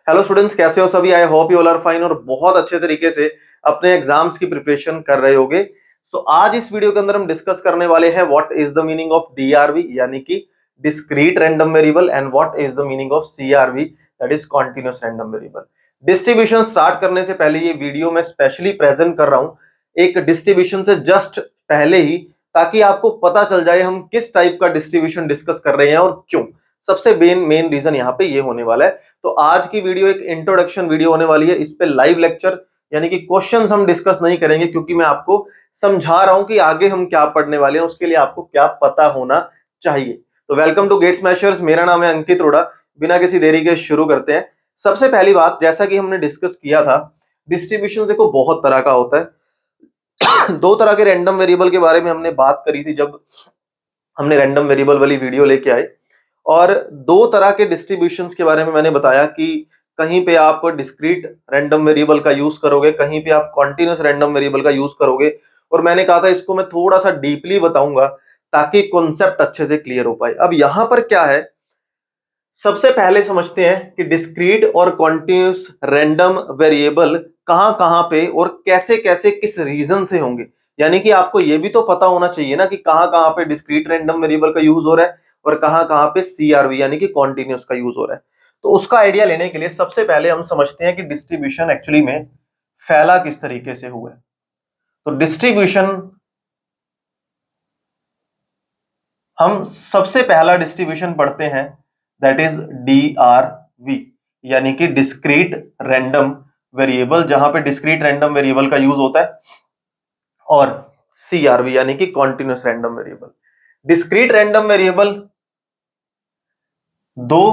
Hello students, कैसे हो सभी? I hope you all are fine और बहुत अच्छे तरीके से अपने एग्जाम्स की प्रिपरेशन कर रहे होगे। आज इस वीडियो के अंदर हम डिस्कस करने वाले हैं what is the meaning of DRV यानी कि discrete random variable and what is the meaning of CR-V that is continuous random variable. Distribution start करने से पहले ये वीडियो मैं स्पेशली प्रेजेंट कर रहा हूं एक डिस्ट्रीब्यूशन से जस्ट पहले ही, ताकि आपको पता चल जाए हम किस टाइप का डिस्ट्रीब्यूशन डिस्कस कर रहे हैं और क्यों। सबसे मेन रीजन यहाँ पे ये होने वाला है। तो आज की वीडियो एक इंट्रोडक्शन वीडियो होने वाली है। इस पे लाइव लेक्चर यानी कि क्वेश्चंस हम डिस्कस नहीं करेंगे, क्योंकि मैं आपको समझा रहा हूं कि आगे हम क्या पढ़ने वाले हैं, उसके लिए आपको क्या पता होना चाहिए। तो वेलकम टू गेट स्मैशर्स, मेरा नाम है अंकित रोड़ा। बिना किसी देरी के शुरू करते हैं। सबसे पहली बात, जैसा कि हमने डिस्कस किया था, डिस्ट्रीब्यूशन देखो बहुत तरह का होता है। दो तरह के रैंडम वेरिएबल के बारे में हमने बात करी थी जब हमने रैंडम वेरिएबल वाली वीडियो लेके आए, और दो तरह के डिस्ट्रीब्यूशंस के बारे में मैंने बताया कि कहीं पे आप डिस्क्रीट रैंडम वेरिएबल का यूज करोगे, कहीं पे आप कॉन्टिन्यूअस रैंडम वेरिएबल का यूज करोगे। और मैंने कहा था इसको मैं थोड़ा सा डीपली बताऊंगा ताकि कॉन्सेप्ट अच्छे से क्लियर हो पाए। अब यहां पर क्या है, सबसे पहले समझते हैं कि डिस्क्रीट और कॉन्टिन्यूअस रैंडम वेरिएबल कहां कहां पे और कैसे कैसे किस रीजन से होंगे। यानी कि आपको यह भी तो पता होना चाहिए ना कि कहां कहां पे डिस्क्रीट रैंडम वेरिएबल का यूज हो रहा है और कहां कहां पे सीआरवी यानी कि कॉन्टिन्यूअस का यूज हो रहा है। तो उसका आइडिया लेने के लिए सबसे पहले हम समझते हैं कि डिस्ट्रीब्यूशन एक्चुअली में फैला किस तरीके से हुआ है। तो डिस्ट्रीब्यूशन, हम सबसे पहला डिस्ट्रीब्यूशन पढ़ते हैं दैट इज DRV यानी कि डिस्क्रीट रैंडम वेरिएबल, जहां पे डिस्क्रीट रैंडम वेरिएबल का यूज होता है, और CRV यानी कि continuous random variable. Discrete random variable दो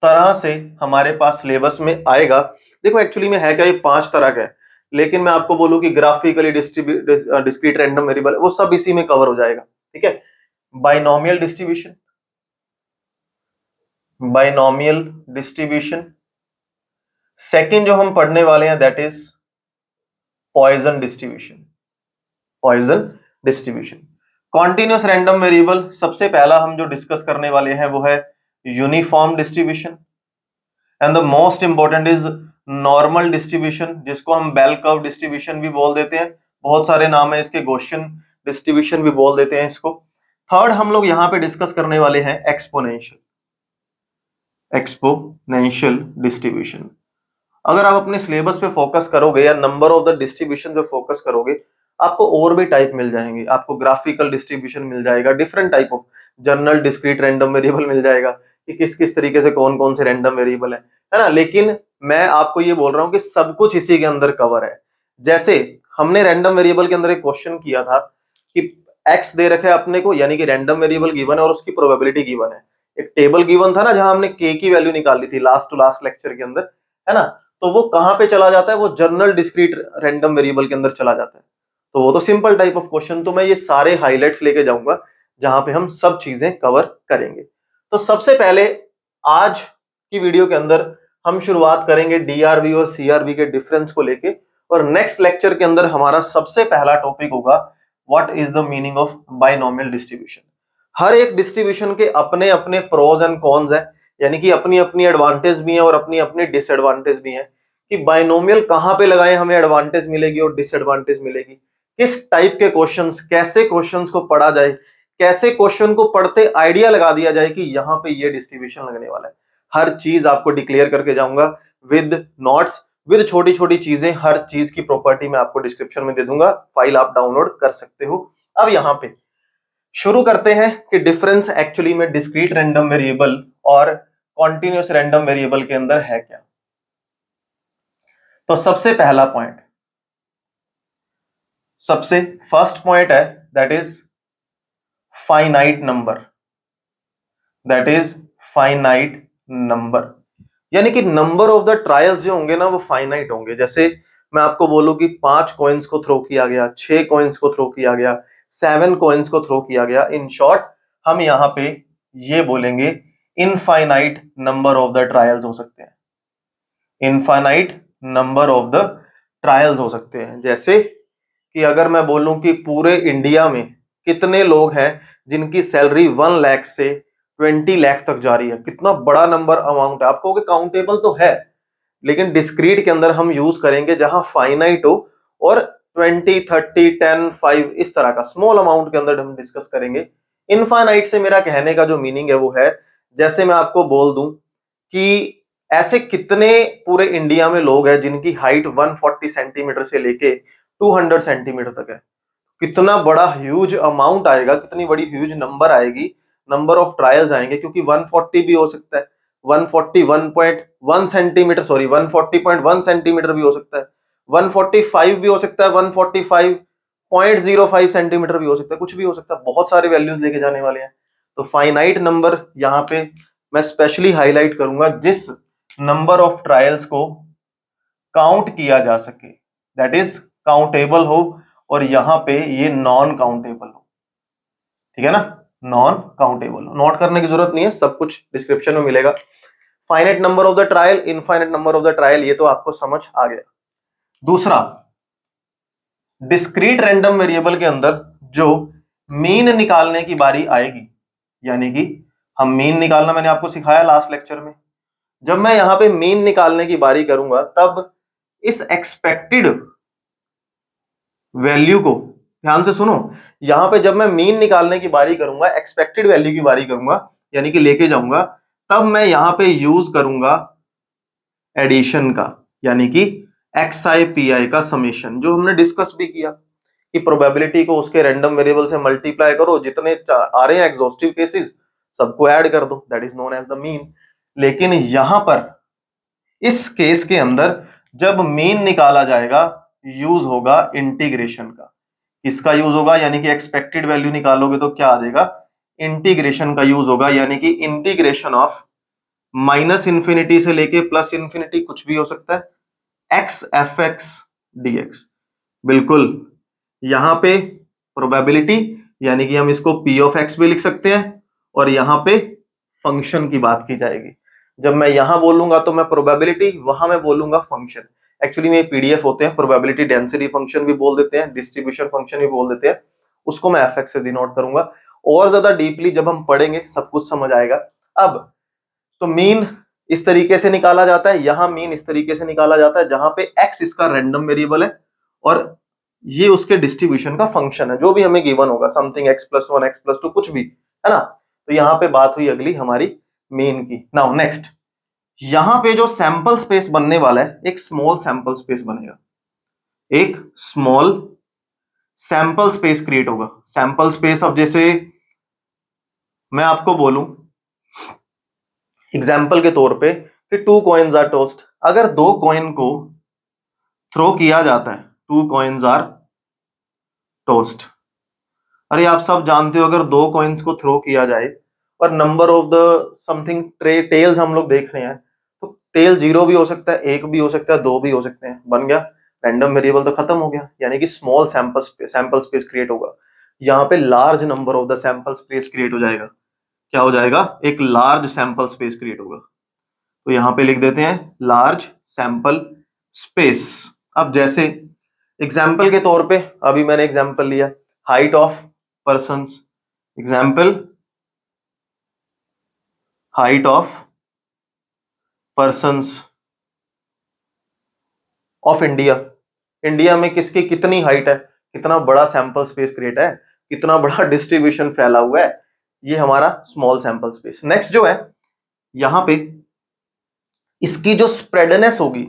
तरह से हमारे पास सिलेबस में आएगा। देखो एक्चुअली में है क्या, ये 5 तरह का है, लेकिन मैं आपको बोलूं कि ग्राफिकली डिस्क्रीट रैंडम वेरिएबल वो सब इसी में कवर हो जाएगा। ठीक है, binomial distribution, binomial distribution. Second जो हम पढ़ने वाले हैं that is Poisson distribution, Poisson distribution. Continuous random variable, सबसे पहला हम जो डिस्कस करने वाले हैं वो है uniform distribution, and the most important is normal distribution, जिसको हम बेल कर्व डिस्ट्रीब्यूशन भी बोल देते हैं। बहुत सारे नाम है इसके, गॉसियन डिस्ट्रीब्यूशन भी बोल देते हैं इसको। थर्ड हम लोग यहां पे डिस्कस करने वाले हैं एक्सपोनेंशियल, एक्सपोनेंशियल डिस्ट्रीब्यूशन। अगर आप अपने सिलेबस पे फोकस करोगे या नंबर ऑफ द डिस्ट्रीब्यूशन पे फोकस करोगे, आपको और भी टाइप मिल जाएंगे। आपको ग्राफिकल डिस्ट्रीब्यूशन मिल जाएगा, different type of general discrete random variable मिल जाएगा कि किस किस तरीके से कौन कौन से रैंडम वेरिएबल है ना। लेकिन मैं आपको ये बोल रहा हूं कि सब कुछ इसी के अंदर कवर है। जैसे हमने रैंडम वेरिएबल के अंदर एक क्वेश्चन किया था कि एक्स दे रखा है अपने को, यानी कि रैंडम वेरिएबल गिवन है और उसकी प्रोबेबिलिटी गिवन है। एक टेबल गिवन था ना जहां हमने के की वैल्यू निकाली थी लास्ट टू लास्ट लेक्चर के अंदर, है ना। तो वो कहां पे चला जाता है, वो जनरल डिस्क्रीट रैंडम वेरिएबल के अंदर चला जाता है। तो वो तो सिंपल टाइप ऑफ क्वेश्चन। तो मैं ये सारे हाइलाइट्स लेके जाऊंगा जहां पे हम सब चीजें कवर करेंगे। तो सबसे पहले आज की वीडियो के अंदर हम शुरुआत करेंगे डीआरवी और सीआरवी के डिफरेंस को लेके, और नेक्स्ट लेक्चर के अंदर हमारा सबसे पहला टॉपिक होगा what is the meaning of binomial distribution. हर एक डिस्ट्रीब्यूशन के अपने अपने प्रोज एंड कॉन्स है, यानी कि अपनी अपनी एडवांटेज भी है और अपनी अपनी डिसएडवांटेज भी है कि बाइनोमियल कहां पे लगाए हमें एडवांटेज मिलेगी और डिसएडवांटेज मिलेगी, किस टाइप के क्वेश्चंस, कैसे क्वेश्चंस को पढ़ा जाए, कैसे क्वेश्चन को पढ़ते आइडिया लगा दिया जाए कि यहां पे ये डिस्ट्रीब्यूशन लगने वाला है। हर चीज आपको डिक्लेयर करके जाऊंगा विद नोट्स, विद छोटी छोटी चीजें। हर चीज की प्रॉपर्टी मैं आपको डिस्क्रिप्शन में दे दूंगा, फाइल आप डाउनलोड कर सकते हो। अब यहां पे शुरू करते हैं कि डिफरेंस एक्चुअली में डिस्क्रीट रैंडम वेरिएबल और कॉन्टिन्यूअस रैंडम वेरिएबल के अंदर है क्या। तो सबसे पहला पॉइंट, सबसे फर्स्ट पॉइंट है that is finite number, that is finite number. यानी कि नंबर ऑफ द ट्रायल्स जो होंगे ना वो फाइनाइट होंगे। जैसे मैं आपको बोलूं कि 5 कॉइन्स को थ्रो किया गया, 6 कॉइन्स को थ्रो किया गया, 7 कॉइन्स को थ्रो किया गया। इन शॉर्ट हम यहां पे ये बोलेंगे infinite number of the trials हो सकते हैं, infinite number of the trials हो सकते हैं। जैसे कि अगर मैं बोलूं कि पूरे इंडिया में कितने लोग हैं जिनकी सैलरी 1 लाख से 20 लाख तक जा रही है, कितना बड़ा नंबर अमाउंट है। आप कहोगे काउंटेबल तो है, लेकिन डिस्क्रीट के अंदर हम यूज करेंगे जहां फाइनाइट हो और 20, 30, 10, 5 इस तरह का स्मॉल अमाउंट के अंदर हम डिस्कस करेंगे। इनफाइनाइट से मेरा कहने का जो मीनिंग है वो है, जैसे मैं आपको बोल दूं कि ऐसे कितने पूरे इंडिया में लोग हैं जिनकी हाइट 140 सेंटीमीटर से लेके 200 सेंटीमीटर तक है। कितना बड़ा ह्यूज अमाउंट आएगा, कितनी बड़ी ह्यूज नंबर आएगी, नंबर ऑफ ट्रायल्स आएंगे, क्योंकि 140 भी हो सकता है, 141.1 सेंटीमीटर, सॉरी 140.1 सेंटीमीटर भी हो सकता है, 145 भी हो सकता है, 145.05 सेंटीमीटर भी हो सकता है, कुछ भी हो सकता है, बहुत सारे वैल्यूज लेके जाने वाले हैं। तो फाइनाइट नंबर यहाँ पे मैं स्पेशली हाईलाइट करूंगा जिस नंबर ऑफ ट्रायल्स को काउंट किया जा सके, दैट इज काउंटेबल हो, और यहां पे ये नॉन काउंटेबल हो, ठीक है ना, नॉन काउंटेबल हो। नोट करने की जरूरत नहीं है, सब कुछ डिस्क्रिप्शन में मिलेगा। Finite number of the trial, infinite number of the trial, ये तो आपको समझ आ गया। दूसरा, डिस्क्रीट रैंडम वेरिएबल के अंदर जो मीन निकालने की बारी आएगी, यानी कि हम मीन निकालना मैंने आपको सिखाया लास्ट लेक्चर में। जब मैं यहां पे मीन निकालने की बारी करूंगा तब इस एक्सपेक्टेड वैल्यू को ध्यान से सुनो, यहां पे जब मैं मीन निकालने की बारी करूंगा, एक्सपेक्टेड वैल्यू की बारी करूंगा, यानी कि लेके जाऊंगा, तब मैं यहां पे यूज करूंगा एडिशन का, यानी कि xi pi का समेशन, जो हमने डिस्कस भी किया कि प्रोबेबिलिटी को उसके रैंडम वेरिएबल से मल्टीप्लाई करो, जितने आ रहे हैं एग्जॉस्टिव केसेस सबको ऐड कर दो, that is known as the mean. लेकिन यहां पर इस केस के अंदर जब मीन निकाला जाएगा यूज होगा इंटीग्रेशन का। किसका यूज होगा, यानी कि एक्सपेक्टेड वैल्यू निकालोगे तो क्या आ जाएगा, इंटीग्रेशन का यूज होगा, यानी कि इंटीग्रेशन ऑफ माइनस इंफिनिटी से लेके प्लस इंफिनिटी, कुछ भी हो सकता है, x F x D x. बिल्कुल, यहां पे प्रोबेबिलिटी, यानी कि हम इसको पी ऑफ एक्स भी लिख सकते हैं, और यहां पे फंक्शन की बात की जाएगी। जब मैं यहां बोलूंगा तो मैं प्रोबेबिलिटी, वहां मैं बोलूंगा फंक्शन। एक्चुअली में पीडीएफ होते हैं, प्रोबेबिलिटी डेंसिटी फंक्शन भी बोल देते हैं, डिस्ट्रीब्यूशन फंक्शन भी बोल देते हैं, उसको मैं एफ एक्स से डिनोट करूंगा। और ज्यादा डीपली जब हम पढ़ेंगे सब कुछ समझ आएगा। अब तो मीन इस तरीके से निकाला जाता है, यहां मीन इस तरीके से निकाला जाता है, जहां पे एक्स इसका रैंडम वेरिएबल है और ये उसके डिस्ट्रीब्यूशन का फंक्शन है, जो भी हमें गिवन होगा, समथिंग x+1 x+2 कुछ भी, है ना। तो यहां पे बात हुई अगली हमारी मीन की। नाउ नेक्स्ट, यहां पे जो सैंपल स्पेस बनने वाला है, एक स्मॉल सैंपल स्पेस बनेगा, एक स्मॉल सैंपल स्पेस क्रिएट होगा। सैंपल स्पेस, अब जैसे मैं आपको बोलूं एग्जाम्पल के तौर पे कि 2 कॉइन्स आर टॉस्ड, अगर 2 कॉइन को थ्रो किया जाता है, 2 कॉइन्स आर टॉस्ड, अरे आप सब जानते हो अगर 2 कॉइन्स को थ्रो किया जाए और number of the something tails हम लोग देख रहे हैं, तो टेल 0 भी हो सकता है, 1 भी हो सकता है, 2 भी हो सकते हैं, बन गया रैंडम वेरिएबल, तो खत्म हो गया, यानी कि स्मॉल सैंपल स्पेस क्रिएट होगा। यहाँ पे large number of the sample space create हो जाएगा, क्या हो जाएगा, एक लार्ज सैंपल स्पेस क्रिएट होगा। तो यहां पे लिख देते हैं लार्ज सैंपल स्पेस। अब जैसे एग्जाम्पल के तौर पे अभी मैंने एग्जाम्पल लिया, height of persons, example height of persons of India. India में किसकी कितनी हाइट है, कितना बड़ा सैंपल स्पेस क्रिएट है, कितना बड़ा डिस्ट्रीब्यूशन फैला हुआ है, ये हमारा स्मॉल सैंपल स्पेस। नेक्स्ट जो है यहां पे इसकी जो स्प्रेडनेस होगी,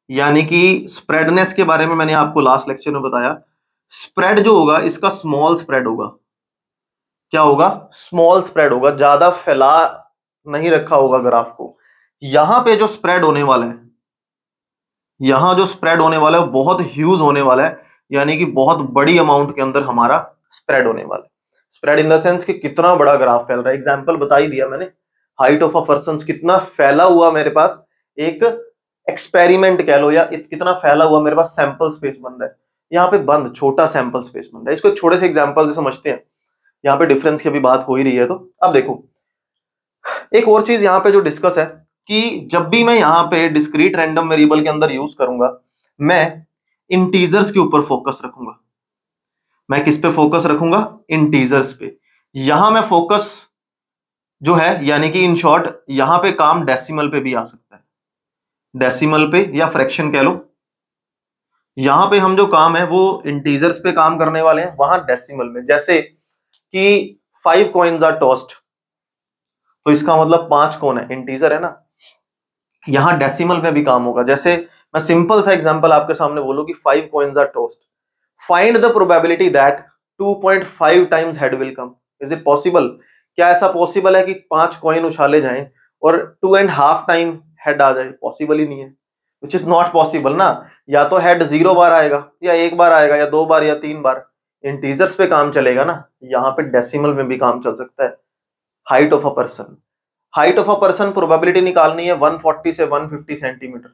यानी कि स्प्रेडनेस के बारे में मैंने आपको लास्ट लेक्चर में बताया, स्प्रेड जो होगा इसका स्मॉल स्प्रेड होगा। क्या होगा, स्मॉल स्प्रेड होगा, ज्यादा फैला नहीं रखा होगा ग्राफ को। यहां पे जो स्प्रेड होने वाला है, यहां जो स्प्रेड होने वाला है बहुत ह्यूज होने वाला है, यानी कि बहुत बड़ी अमाउंट के अंदर हमारा स्प्रेड होने वाला है। स्प्रेड इन द सेंस कि कितना बड़ा ग्राफ फैल रहा है। एग्जांपल बता ही दिया मैंने, हाइट ऑफ अ पर्सन कितना फैला हुआ मेरे पास एक एक्सपेरिमेंट कह लो, या कितना फैला हुआ मेरे पास सैंपल स्पेस बन रहा है। यहाँ पे बंद छोटा सैंपल स्पेस बन रहा है। इसको एक छोटे से एग्जांपल से समझते हैं, यहाँ पे डिफरेंस की भी बात हो ही रही है। तो अब देखो एक और चीज यहाँ पे जो डिस्कस है कि जब भी मैं यहाँ पे डिस्क्रीट रैंडम वेरिएबल के अंदर यूज करूंगा, मैं इंटीजर्स के ऊपर फोकस रखूंगा। मैं किस पे फोकस रखूंगा, इंटीजर्स पे। यहां मैं फोकस जो है, यानी कि इन शॉर्ट यहां पे काम डेसिमल पे भी आ सकता है, डेसिमल पे या फ्रैक्शन कह लो। यहां पे हम जो काम है वो इंटीजर्स पे काम करने वाले हैं, वहां डेसिमल में। जैसे कि 5 कॉइन्स आर टॉस्ड, तो इसका मतलब 5 कौन है, इंटीजर है ना। यहां डेसिमल में भी काम होगा। जैसे मैं सिंपल सा एग्जांपल आपके सामने बोलूं कि 5 coins are tossed, find the probability that 2.5 times head will come. Is it possible? क्या ऐसा पॉसिबल है कि 5 कॉइन उछाले जाएं और 2.5 टाइम हेड आ जाए? पॉसिबल ही नहीं है, विच इज नॉट पॉसिबल ना। या तो हेड 0 बार आएगा, या 1 बार आएगा, या 2 बार, या 3 बार। इंटीजर्स पे काम चलेगा ना, यहाँ पे डेसिमल में भी काम चल सकता है। Height of a person, height of a person probability निकालनी है 140 से 150 सेंटीमीटर।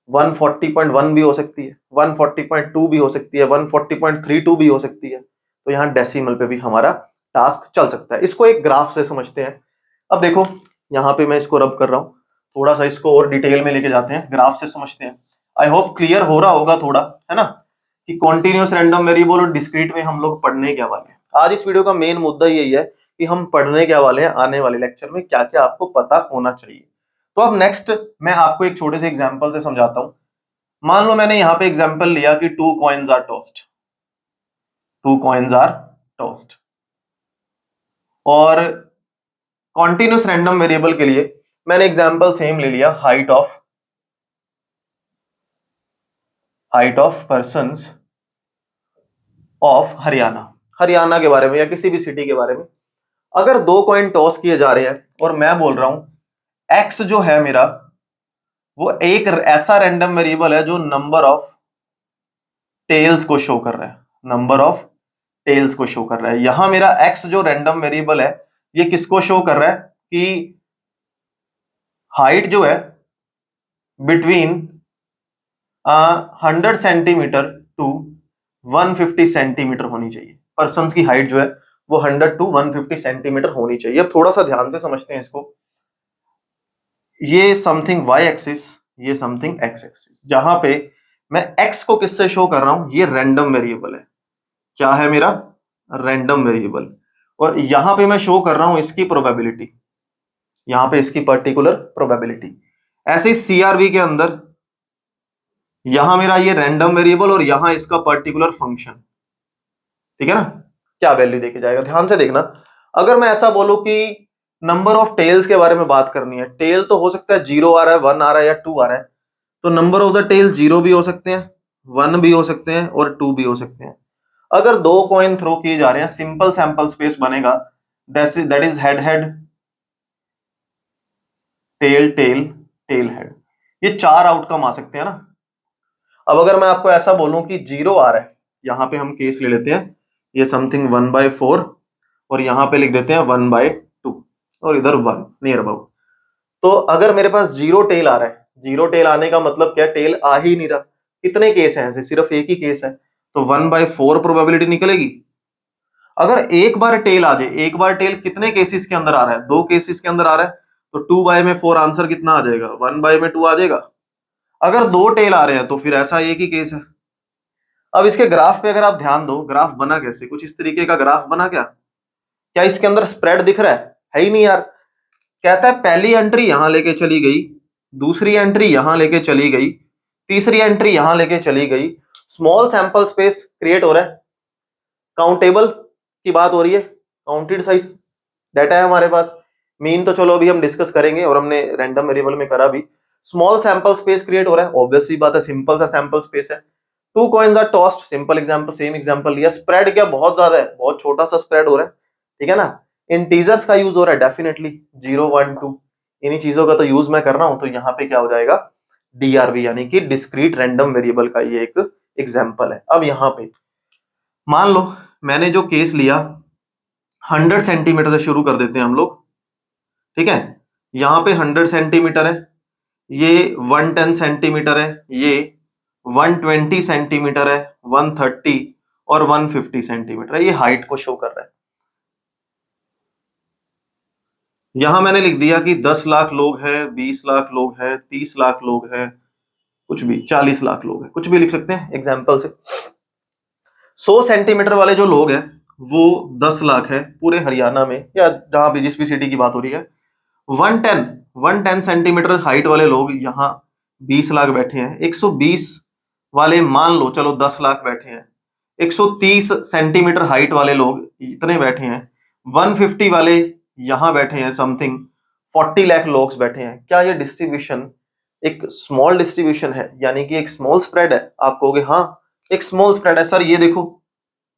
140.1 भी हो सकती है, 140.2 भी हो सकती है, 140.32 भी हो सकती है। तो यहाँ डेसिमल पे भी हमारा टास्क चल सकता है। इसको एक ग्राफ से समझते हैं। अब देखो, यहाँ पे मैं इसको रब कर रहा हूँ, थोड़ा सा इसको और डिटेल में लेके जाते हैं, ग्राफ से समझते हैं। आई होप क्लियर हो रहा होगा थोड़ा, है ना, कि कॉन्टिन्यूस रैंडम वेरिएबल और डिस्क्रीट में हम लोग पढ़ने क्या वाले हैं। आज इस वीडियो का मेन मुद्दा यही है कि हम पढ़ने क्या वाले हैं, आने वाले लेक्चर में क्या क्या आपको पता होना चाहिए। तो अब नेक्स्ट मैं आपको एक छोटे से एग्जांपल से समझाता हूं। मान लो मैंने यहां पे एग्जांपल लिया कि 2 coins are tossed, 2 coins are tossed, और कॉन्टिन्यूस रैंडम वेरिएबल के लिए मैंने एग्जांपल सेम ले लिया, height of persons of Haryana. Haryana के बारे में या किसी भी सिटी के बारे में अगर 2 कॉइन टॉस किए जा रहे हैं और मैं बोल रहा हूं एक्स जो है मेरा, वो एक ऐसा रैंडम वेरिएबल है जो नंबर ऑफ टेल्स को शो कर रहा है, नंबर ऑफ टेल्स को शो कर रहा है। यहां मेरा एक्स जो रैंडम वेरिएबल है ये किसको शो कर रहा है कि हाइट जो है बिटवीन 100 सेंटीमीटर टू 150 सेंटीमीटर होनी चाहिए। पर्सन की हाइट जो है वो 100 टू 150 सेंटीमीटर होनी चाहिए। अब थोड़ा सा ध्यान से समझते हैं इसको। ये समथिंग वाई एक्सिस, ये समथिंग एक्स एक्सिस। जहां पे मैं एक्स को किससे शो कर रहा हूं, ये रैंडम वेरिएबल है। क्या है मेरा? Random variable. और यहां पे मैं शो कर रहा हूं इसकी प्रोबेबिलिटी, यहां पे इसकी पर्टिकुलर प्रोबेबिलिटी। ऐसे ही सीआरवी के अंदर यहां मेरा ये रैंडम वेरिएबल और यहां इसका पर्टिकुलर फंक्शन, ठीक है ना, क्या वैल्यू देके जाएगा। ध्यान से देखना, अगर मैं ऐसा बोलूं कि नंबर ऑफ टेल्स के बारे में बात करनी है, टेल तो हो सकता है 0 आ रहा है, 1 आ रहा है, या 2 आ रहा है। तो नंबर ऑफ द टेल 0 भी हो सकते हैं, 1 भी हो सकते हैं, और 2 भी हो सकते हैं। अगर 2 कॉइन थ्रो किए जा रहे हैं, सिंपल सैंपल स्पेस बनेगा, that is head head tail tail tail head. ये 4 आउटकम आ सकते हैं ना। अब अगर मैं आपको ऐसा बोलूं कि 0 आ रहा है, यहां पे हम केस ले लेते हैं, ये समथिंग 1/4, और यहां पे लिख देते हैं 1/2, और इधर 1 नियर अबाउट। तो अगर मेरे पास 0 टेल आ रहा है, 0 टेल आने का मतलब क्या, टेल आ ही नहीं रहा। कितने केस हैं ऐसे? सिर्फ एक ही केस है, तो 1/4 प्रोबेबिलिटी निकलेगी। अगर एक बार टेल आ जाए, एक बार टेल कितने केसेस के अंदर आ रहा है, 2 केसेस के अंदर आ रहा है, तो 2/4 आंसर कितना आ जाएगा, 1/2 आ जाएगा। अगर 2 टेल आ रहे हैं तो फिर ऐसा एक ही केस है। अब इसके ग्राफ पे अगर आप ध्यान दो, ग्राफ बना कैसे, कुछ इस तरीके का ग्राफ बना। क्या इसके अंदर स्प्रेड दिख रहा है ही नहीं यार। कहता है पहली एंट्री यहां लेके चली गई, दूसरी एंट्री यहां लेके चली गई, तीसरी एंट्री यहां लेके चली गई। स्मॉल सैंपल स्पेस क्रिएट हो रहा है, काउंटेबल की बात हो रही है, काउंटेड साइज डाटा है हमारे पास। मीन तो चलो अभी हम डिस्कस करेंगे, और हमने रैंडम वेरिएबल में करा भी। स्मॉल सैंपल स्पेस क्रिएट हो रहा है, ऑब्वियस सी बात है, सिंपल सा सैंपल स्पेस है। 2 coins are tossed, simple example, same example लिया। स्प्रेड क्या बहुत ज्यादा है, बहुत छोटा सा स्प्रेड हो रहा है, ठीक है ना। इंटीजर्स का यूज हो रहा है डेफिनेटली, 0 1 2, इन्हीं चीजों का तो यूज मैं कर रहा हूं। तो यहाँ पे क्या हो जाएगा, डीआरवी यानी कि डिस्क्रीट रैंडम वेरिएबल का ये एक एग्जांपल है। अब यहाँ पे मान लो मैंने जो केस लिया, 100 सेंटीमीटर से शुरू कर देते हैं हम लोग, ठीक है। यहां पे 100 सेंटीमीटर है, ये 110 सेंटीमीटर है, ये 120 सेंटीमीटर है, 130 और 150 सेंटीमीटर है। ये हाइट को शो कर रहा है। यहां मैंने लिख दिया कि 10 लाख लोग हैं, 20 लाख लोग हैं, 30 लाख लोग हैं, कुछ भी, 40 लाख लोग हैं, कुछ भी लिख सकते हैं एग्जाम्पल से। 100 सेंटीमीटर वाले जो लोग हैं वो 10 लाख है पूरे हरियाणा में, या जहां भी जिस भी सिटी की बात हो रही है। 110 सेंटीमीटर हाइट वाले लोग यहाँ 20 लाख बैठे हैं, 120 वाले मान लो चलो 10 लाख बैठे हैं, 130 सेंटीमीटर हाइट वाले लोग इतने बैठे हैं, 150 वाले यहां बैठे हैं समथिंग, 40 लाख लोग बैठे हैं। क्या ये डिस्ट्रीब्यूशन एक स्मॉल डिस्ट्रीब्यूशन है, यानी कि एक स्मॉल स्प्रेड है? आप कहोगे हाँ एक स्मॉल स्प्रेड है सर, ये देखो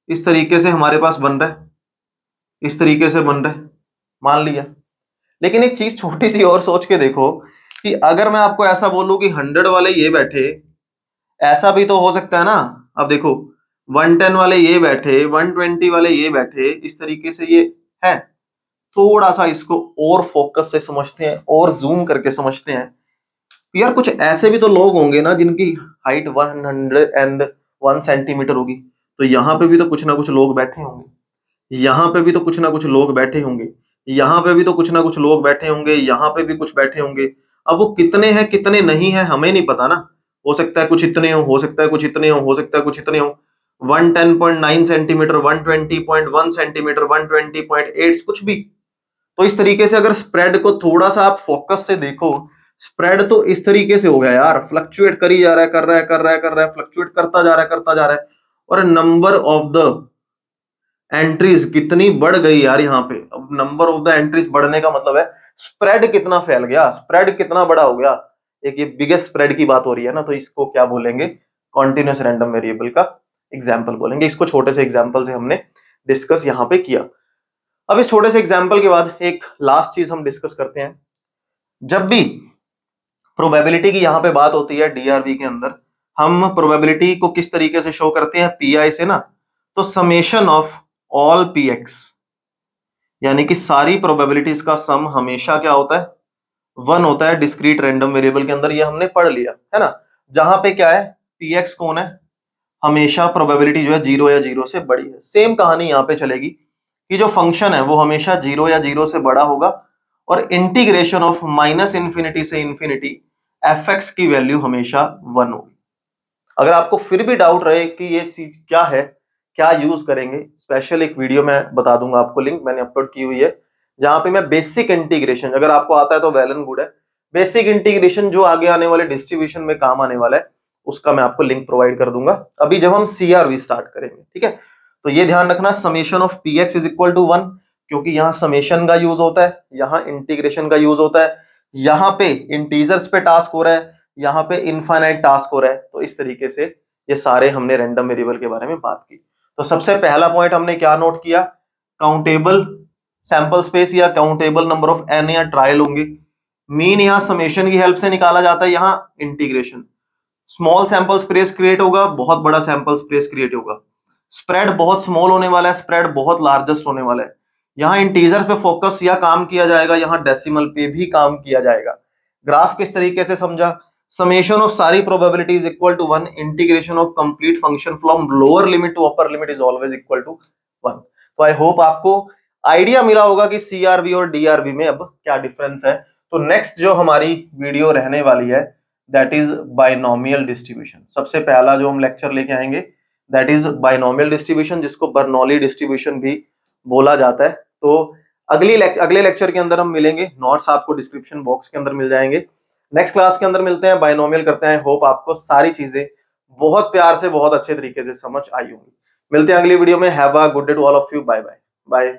इस तरीके से हमारे पास बन रहा है, इस तरीके से बन रहा है, मान लिया। लेकिन एक चीज छोटी सी और सोच के देखो कि अगर मैं आपको ऐसा बोलूं कि 100 वाले ये बैठे, ऐसा भी तो हो सकता है ना। अब देखो 110 वाले ये बैठे, 120 वाले ये बैठे, इस तरीके से ये है। थोड़ा सा इसको और फोकस से समझते हैं और जूम करके समझते हैं। यार कुछ ऐसे भी तो लोग होंगे ना जिनकी हाइट 101 सेंटीमीटर होगी, तो यहाँ पे भी तो कुछ ना कुछ लोग बैठे होंगे, यहाँ पे भी तो कुछ ना कुछ लोग बैठे होंगे, यहाँ पे भी तो कुछ ना कुछ लोग बैठे होंगे, यहाँ पे भी कुछ बैठे होंगे। अब वो कितने हैं कितने नहीं है हमें नहीं पता ना, हो सकता है कुछ इतने हो सकता है कुछ इतने हो सकता है कुछ इतने हो। 110.9 सेंटीमीटर, 120.1 सेंटीमीटर, 120.8 कुछ भी। तो इस तरीके से अगर स्प्रेड को थोड़ा सा आप फोकस से देखो, स्प्रेड तो इस तरीके से हो गया यार, फ्लक्चुएट कर ही जा रहा है, कर रहा है कर रहा है कर रहा है, फ्लक्चुएट करता जा रहा है करता जा रहा है। और नंबर ऑफ द एंट्रीज कितनी बढ़ गई यार यहाँ पे। अब नंबर ऑफ द एंट्रीज बढ़ने का मतलब है स्प्रेड कितना फैल गया, स्प्रेड कितना बड़ा हो गया। एक ये बिगेस्ट स्प्रेड की बात हो रही है ना, तो इसको क्या बोलेंगे, कॉन्टिन्यूस रैंडम वेरिएबल का एग्जाम्पल बोलेंगे। इसको छोटे से एग्जाम्पल से हमने डिस्कस यहाँ पे किया। अब इस छोटे से एग्जाम्पल के बाद एक लास्ट चीज हम डिस्कस करते हैं। जब भी प्रोबेबिलिटी की यहां पे बात होती है डीआरवी के अंदर, हम प्रोबेबिलिटी को किस तरीके से शो करते हैं, पीआई से ना। तो समेशन ऑफ ऑल पीएक्स, यानी कि सारी प्रोबेबिलिटीज का सम हमेशा क्या होता है, 1 होता है डिस्क्रीट रैंडम वेरिएबल के अंदर। ये हमने पढ़ लिया है ना, जहां पे क्या है पीएक्स कौन है, हमेशा प्रोबेबिलिटी जो है 0 या 0 से बड़ी है। सेम कहानी यहाँ पे चलेगी कि जो फंक्शन है वो हमेशा 0 या 0 से बड़ा होगा, और इंटीग्रेशन ऑफ माइनस इंफिनिटी से इंफिनिटी एफ एक्स की वैल्यू हमेशा 1 होगी। अगर आपको फिर भी डाउट रहे कि ये चीज क्या है, क्या यूज करेंगे, स्पेशल एक वीडियो मैं बता दूंगा आपको, लिंक मैंने अपलोड की हुई है, जहां पे मैं बेसिक इंटीग्रेशन, अगर आपको आता है तो वेल एंड गुड है, बेसिक इंटीग्रेशन जो आगे आने वाले डिस्ट्रीब्यूशन में काम आने वाला है उसका मैं आपको लिंक प्रोवाइड कर दूंगा अभी जब हम सीआरवी स्टार्ट करेंगे। ठीक है, तो ये ध्यान रखना summation of PX is equal to 1, क्योंकि यहाँ समेशन का यूज होता है, यहाँ इंटीग्रेशन का यूज होता है, यहाँ पे इंटीजर्स पे टास्क हो रहा है, यहाँ पे इनफाइनाइट टास्क हो रहा है। तो इस तरीके से ये सारे हमने रैंडम वेरिएबल के बारे में बात की। तो सबसे पहला पॉइंट हमने क्या नोट किया, काउंटेबल सैंपल स्पेस या काउंटेबल नंबर ऑफ एन या ट्रायल होंगे। मीन यहाँ समेशन की हेल्प से निकाला जाता है, यहाँ integration. Small sample space create होगा, बहुत बड़ा सैंपल स्पेस क्रिएट होगा। स्प्रेड बहुत स्मॉल होने वाला है, स्प्रेड बहुत लार्जेस्ट होने वाला है। यहाँ इंटीजर्स पे फोकस या काम किया जाएगा, यहाँ डेसिमल पे भी काम किया जाएगा। ग्राफ किस तरीके से समझा, समेशन ऑफ सारी probabilities equal to 1, integration of complete function from lower limit to upper limit is always equal to 1। तो आई होप आपको आइडिया मिला होगा कि सीआरवी और डीआरवी में अब क्या डिफरेंस है। तो नेक्स्ट जो हमारी वीडियो रहने वाली है दैट इज बाइनोमियल डिस्ट्रीब्यूशन। सबसे पहला जो हम लेक्चर लेके आएंगे दैट इज बाइनोमियल डिस्ट्रीब्यूशन, जिसको बर्नौली डिस्ट्रीब्यूशन भी बोला जाता है। तो अगले लेक्चर के अंदर हम मिलेंगे, नोट्स आपको डिस्क्रिप्शन बॉक्स के अंदर मिल जाएंगे। नेक्स्ट क्लास के अंदर मिलते हैं, बाइनोमियल करते हैं। होप आपको सारी चीजें बहुत प्यार से बहुत अच्छे तरीके से समझ आई होंगी। मिलते हैं अगली वीडियो में। Have a good day to all of you, bye bye bye.